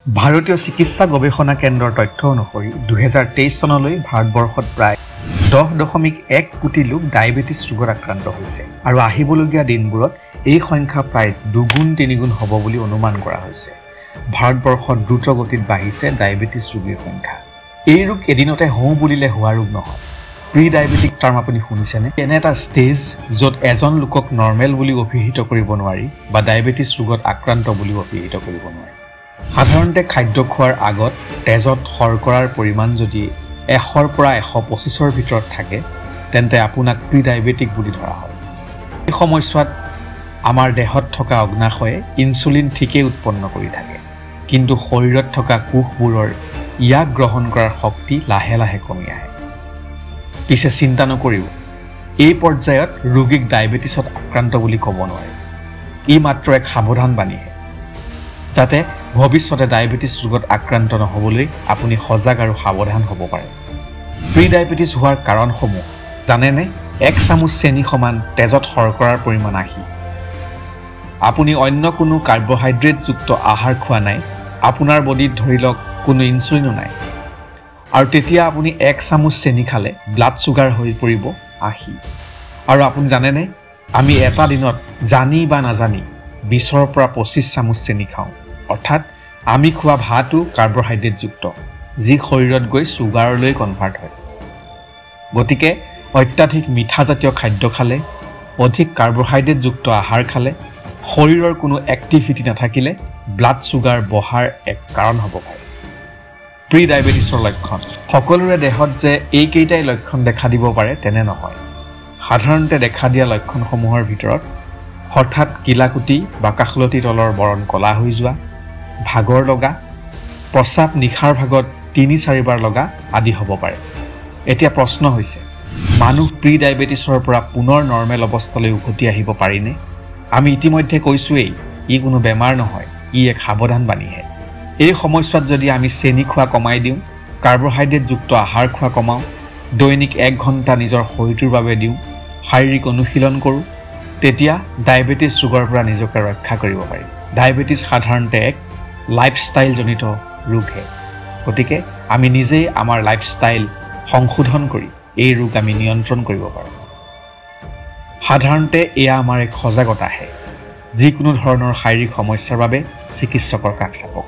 ভাৰতীয় চিকিৎসা গৱেষণা কেন্দ্ৰৰ তথ্য অনুসৰি 2023 চনলৈ ভাৰতবৰ্ষত প্ৰায় 10.1 কোটি লোক ডায়েবেটিছ ৰোগত আক্ৰান্ত হৈছে আৰু আহিবলগীয়া দিনবোৰত এই সংখ্যা প্ৰায় দুগুণ তিনিগুণ হ'ব বুলি অনুমান কৰা হৈছে। ভাৰতবৰ্ষত দ্ৰুতগতিত বাঢ়িছে ডায়েবেটিছ ৰোগীৰ সংখ্যা। এই ৰোগ এদিনতে হওঁ বুলিলে হোৱা ৰোগ নহয়। প্ৰি ডায়েবেটিক টাৰ্ম আপুনি শুনিছেনে? এনে এটা ষ্টেজ য'ত এজন লোকক নৰ্মেল বুলি অভিহিত কৰিব নোৱাৰি বা ডায়েবেটিছ ৰোগত আক্ৰান্ত বুলি অভিহিত কৰিব নোৱাৰি। সাধাৰণতে খাদ্য খোৱাৰ আগত তেজত শৰ্কৰাৰ পৰিমাণ যদি 100ৰ পৰা 125ৰ ভিতৰত থাকে তেন্তে আপোনাক প্ৰি ডায়েবেটিক বুলি ধৰা হয়। এই সময়ছোৱাত আমাৰ দেহত থকা অগ্নাশয়ে ইনচুলিন ঠিকেই উৎপন্ন কৰি থাকে, কিন্তু শৰীৰত থকা কোষবোৰৰ ইয়াক গ্ৰহণ কৰাৰ শক্তি লাহে লাহে কমি আহে। পিছে চিন্তা নকৰিব, এই পৰ্যায়ত ৰোগীক ডায়েবেটিছত আক্ৰান্ত বুলি ক'ব নোৱাৰে। ই মাত্ৰ এক সাৱধান বাণীহে, যাতে ভৱিষ্যতে ডায়েবেটিছ ৰোগত আক্ৰান্ত নহ'বলৈ আপুনি সজাগ আৰু সাৱধান হ'ব পাৰে। প্ৰি ডায়েবেটিছ হোৱাৰ কাৰণসমূহ জানেনে? 1 চামুচ চেনি সমান তেজত শৰ্কৰাৰ পৰিমাণ 80। আপুনি অন্য কোনো কাৰ্বহাইড্ৰেটযুক্ত আহাৰ খোৱা নাই, আপোনাৰ বডিত ধৰি লওক কোনো ইনচুলিনো নাই, আৰু তেতিয়া আপুনি 1 চামুচ চেনি খালে ব্লাড চুগাৰ হৈ পৰিব 80। আৰু আপুনি জানেনে, আমি এটা দিনত জানি বা নাজানি 20ৰ পৰা 25 চামুচ চেনি খাওঁ। অৰ্থাৎ আমি খোৱা ভাতো কাৰ্বহাইড্ৰেটযুক্ত, যি শৰীৰত গৈ চুগাৰলৈ কনভাৰ্ট হয়। গতিকে অত্যাধিক মিঠাজাতীয় খাদ্য খালে, অধিক কাৰ্বহাইড্ৰেটযুক্ত আহাৰ খালে, শৰীৰৰ কোনো এক্টিভিটি নাথাকিলে ব্লাড চুগাৰ বঢ়াৰ এক কাৰণ হ'ব পাৰে। প্ৰি ডায়েবেটিছৰ লক্ষণ সকলোৰে দেহত যে এইকেইটাই লক্ষণ দেখা দিব পাৰে তেনে নহয়। সাধাৰণতে দেখা দিয়া লক্ষণসমূহৰ ভিতৰত হঠাৎ কিলাকুটি বা কাষলতি তলৰ বৰণ কলা হৈ যোৱা, ভাগৰ লগা, প্ৰস্ৰাৱ নিশাৰ ভাগত 3-4 বাৰ লগা আদি হ'ব পাৰে। এতিয়া প্ৰশ্ন হৈছে, মানুহ প্ৰি ডায়েবেটিছৰ পৰা পুনৰ নৰ্মেল অৱস্থালৈ উভতি আহিব পাৰিনে? আমি ইতিমধ্যে কৈছোৱেই, ই কোনো বেমাৰ নহয়, ই এক সাৱধান বাণীহে। এই সময়ছোৱাত যদি আমি চেনি খোৱা কমাই দিওঁ, কাৰ্বহাইড্ৰেটযুক্ত আহাৰ খোৱা কমাওঁ, দৈনিক 1 ঘণ্টা নিজৰ শৰীৰটোৰ বাবে দিওঁ, শাৰীৰিক অনুশীলন কৰোঁ, তেতিয়া ডায়েবেটিছ ৰোগৰ পৰা নিজকে ৰক্ষা কৰিব পাৰি। ডায়েবেটিছ সাধাৰণতে এক লাইফষ্টাইলজনিত ৰোগহে। গতিকে আমি নিজেই আমাৰ লাইফষ্টাইল সংশোধন কৰি এই ৰোগ আমি নিয়ন্ত্ৰণ কৰিব পাৰোঁ। সাধাৰণতে এয়া আমাৰ এক সজাগতাহে। যিকোনো ধৰণৰ শাৰীৰিক সমস্যাৰ বাবে চিকিৎসকৰ কাষ চাপক।